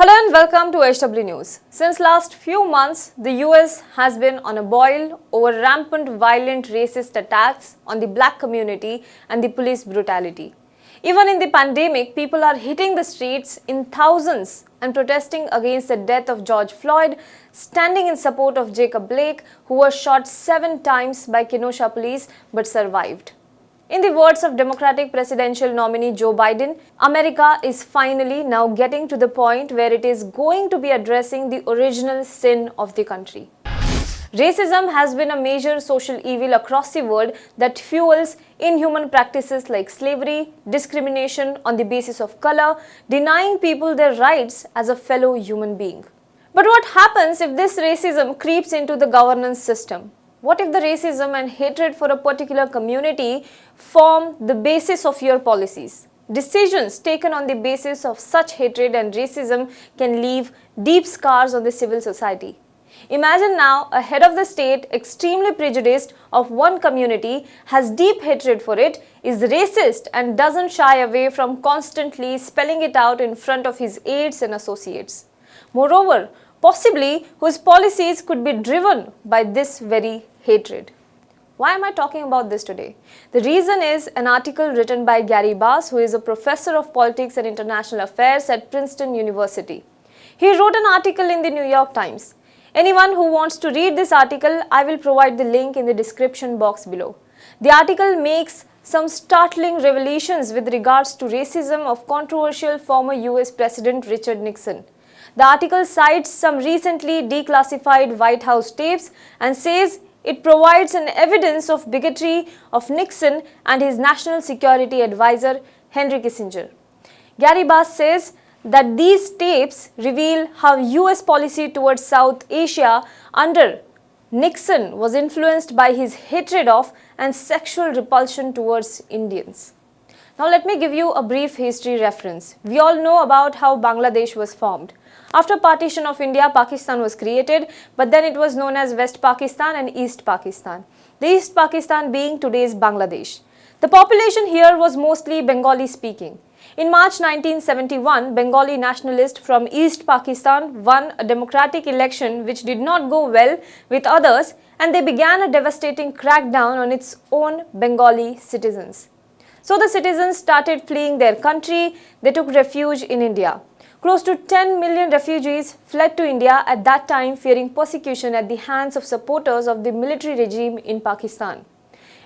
Hello and welcome to HW News. Since last few months, the US has been on a boil over rampant violent racist attacks on the black community and the police brutality. Even in the pandemic, people are hitting the streets in thousands and protesting against the death of George Floyd, standing in support of Jacob Blake, who was shot 7 times by Kenosha police but survived. In the words of Democratic presidential nominee Joe Biden, America is finally now getting to the point where it is going to be addressing the original sin of the country. Racism has been a major social evil across the world that fuels inhuman practices like slavery, discrimination on the basis of color, denying people their rights as a fellow human being. But what happens if this racism creeps into the governance system? What if the racism and hatred for a particular community form the basis of your policies? Decisions taken on the basis of such hatred and racism can leave deep scars on the civil society. Imagine now a head of the state extremely prejudiced of one community, has deep hatred for it, is racist and doesn't shy away from constantly spelling it out in front of his aides and associates. Moreover, possibly whose policies could be driven by this very hatred. Why am I talking about this today? The reason is an article written by Gary Bass, who is a professor of politics and international affairs at Princeton University. He wrote an article in the New York Times. Anyone who wants to read this article, I will provide the link in the description box below. The article makes some startling revelations with regards to racism of controversial former US President Richard Nixon. The article cites some recently declassified White House tapes and says it provides an evidence of bigotry of Nixon and his national security advisor, Henry Kissinger. Gary Bass says that these tapes reveal how US policy towards South Asia under Nixon was influenced by his hatred of and sexual repulsion towards Indians. Now let me give you a brief history reference. We all know about how Bangladesh was formed. After partition of India, Pakistan was created, but then it was known as West Pakistan and East Pakistan. The East Pakistan being today's Bangladesh. The population here was mostly Bengali speaking. In March 1971, Bengali nationalists from East Pakistan won a democratic election which did not go well with others, and they began a devastating crackdown on its own Bengali citizens. So the citizens started fleeing their country. They took refuge in India. Close to 10 million refugees fled to India at that time, fearing persecution at the hands of supporters of the military regime in Pakistan.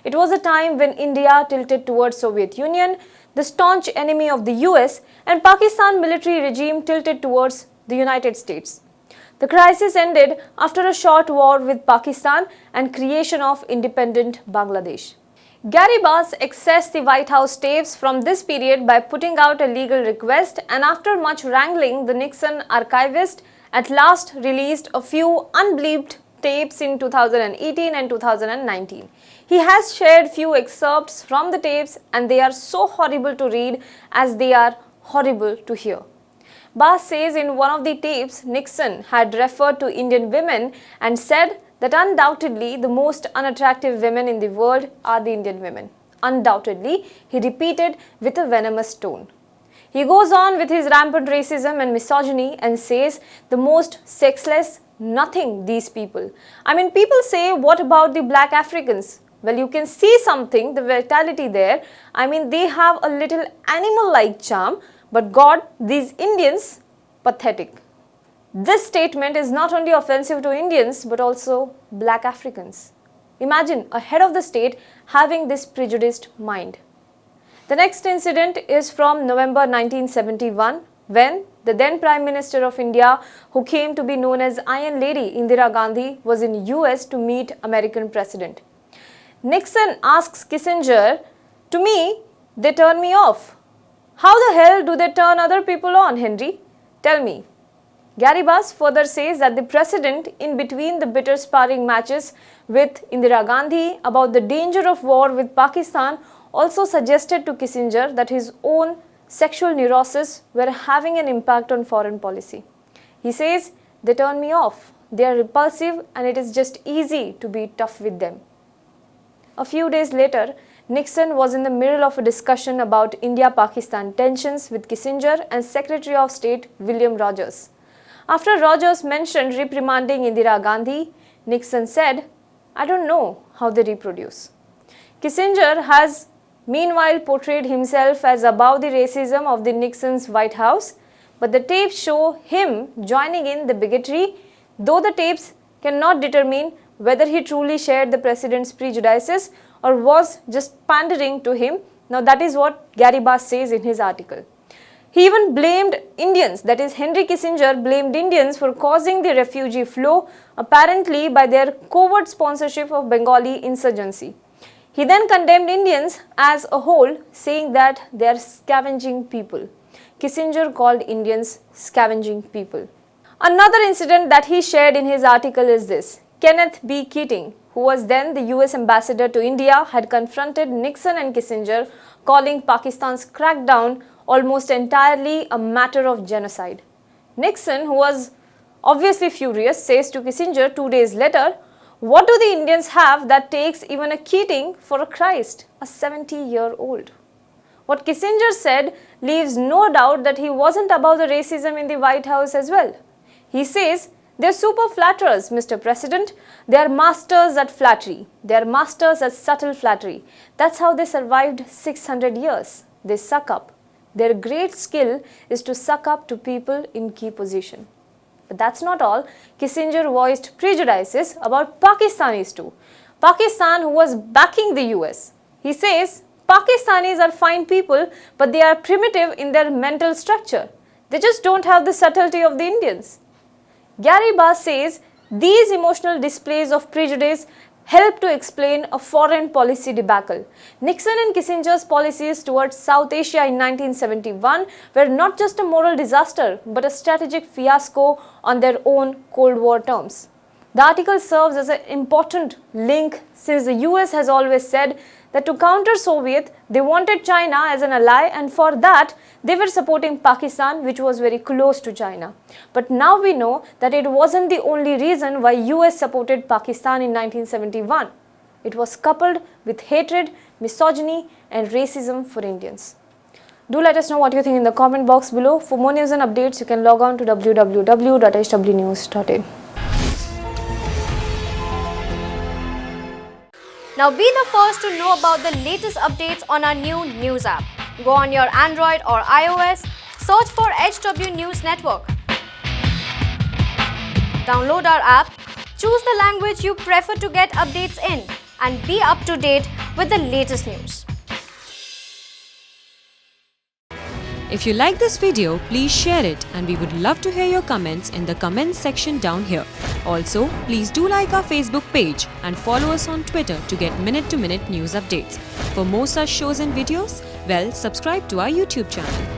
It was a time when India tilted towards Soviet Union, the staunch enemy of the US, and Pakistan military regime tilted towards the United States. The crisis ended after a short war with Pakistan and creation of independent Bangladesh. Gary Bass accessed the White House tapes from this period by putting out a legal request, and after much wrangling, the Nixon archivist at last released a few unbleeped tapes in 2018 and 2019. He has shared few excerpts from the tapes, and they are so horrible to read as they are horrible to hear. Bass says in one of the tapes, Nixon had referred to Indian women and said that undoubtedly the most unattractive women in the world are the Indian women. Undoubtedly, he repeated with a venomous tone. He goes on with his rampant racism and misogyny and says the most sexless nothing these people. People say, what about the black Africans? Well, you can see something, the vitality there. They have a little animal-like charm, but God, these Indians, pathetic. This statement is not only offensive to Indians but also black Africans. Imagine a head of the state having this prejudiced mind. The next incident is from November 1971, when the then Prime Minister of India, who came to be known as Iron Lady Indira Gandhi, was in US to meet American President. Nixon asks Kissinger, "To me, they turn me off. How the hell do they turn other people on, Henry? Tell me." Gary Bass further says that the president, in between the bitter sparring matches with Indira Gandhi about the danger of war with Pakistan, also suggested to Kissinger that his own sexual neurosis were having an impact on foreign policy. He says, "They turn me off. They are repulsive and it is just easy to be tough with them." A few days later, Nixon was in the middle of a discussion about India-Pakistan tensions with Kissinger and Secretary of State William Rogers. After Rogers mentioned reprimanding Indira Gandhi, Nixon said, "I don't know how they reproduce." Kissinger has meanwhile portrayed himself as above the racism of the Nixon's White House, but the tapes show him joining in the bigotry, though the tapes cannot determine whether he truly shared the president's prejudices or was just pandering to him. Now that is what Gary Bass says in his article. He even blamed Indians, that is Henry Kissinger blamed Indians for causing the refugee flow, apparently by their covert sponsorship of Bengali insurgency. He then condemned Indians as a whole, saying that they are scavenging people. Kissinger called Indians scavenging people. Another incident that he shared in his article is this. Kenneth B. Keating, who was then the US ambassador to India, had confronted Nixon and Kissinger, calling Pakistan's crackdown almost entirely a matter of genocide. Nixon, who was obviously furious, says to Kissinger 2 days later, "What do the Indians have that takes even a Keating for a Christ, a 70-year-old?" What Kissinger said leaves no doubt that he wasn't above the racism in the White House as well. He says, "They're super flatterers, Mr. President. They are masters at flattery. They are masters at subtle flattery. That's how they survived 600 years. They suck up. Their great skill is to suck up to people in key position." But that's not all. Kissinger voiced prejudices about Pakistanis too. Pakistan, who was backing the US. He says, "Pakistanis are fine people, but they are primitive in their mental structure. They just don't have the subtlety of the Indians." Gary Bass says these emotional displays of prejudice help to explain a foreign policy debacle. Nixon and Kissinger's policies towards South Asia in 1971 were not just a moral disaster, but a strategic fiasco on their own Cold War terms. The article serves as an important link since the US has always said that to counter Soviet, they wanted China as an ally, and for that, they were supporting Pakistan, which was very close to China. But now we know that it wasn't the only reason why US supported Pakistan in 1971. It was coupled with hatred, misogyny, and racism for Indians. Do let us know what you think in the comment box below. For more news and updates, you can log on to www.hwnews.in. Now be the first to know about the latest updates on our new news app. Go on your Android or iOS, search for HW News Network. Download our app, choose the language you prefer to get updates in, and be up to date with the latest news. If you like this video, please share it, and we would love to hear your comments in the comments section down here. Also, please do like our Facebook page and follow us on Twitter to get minute-to-minute news updates. For more such shows and videos, well, subscribe to our YouTube channel.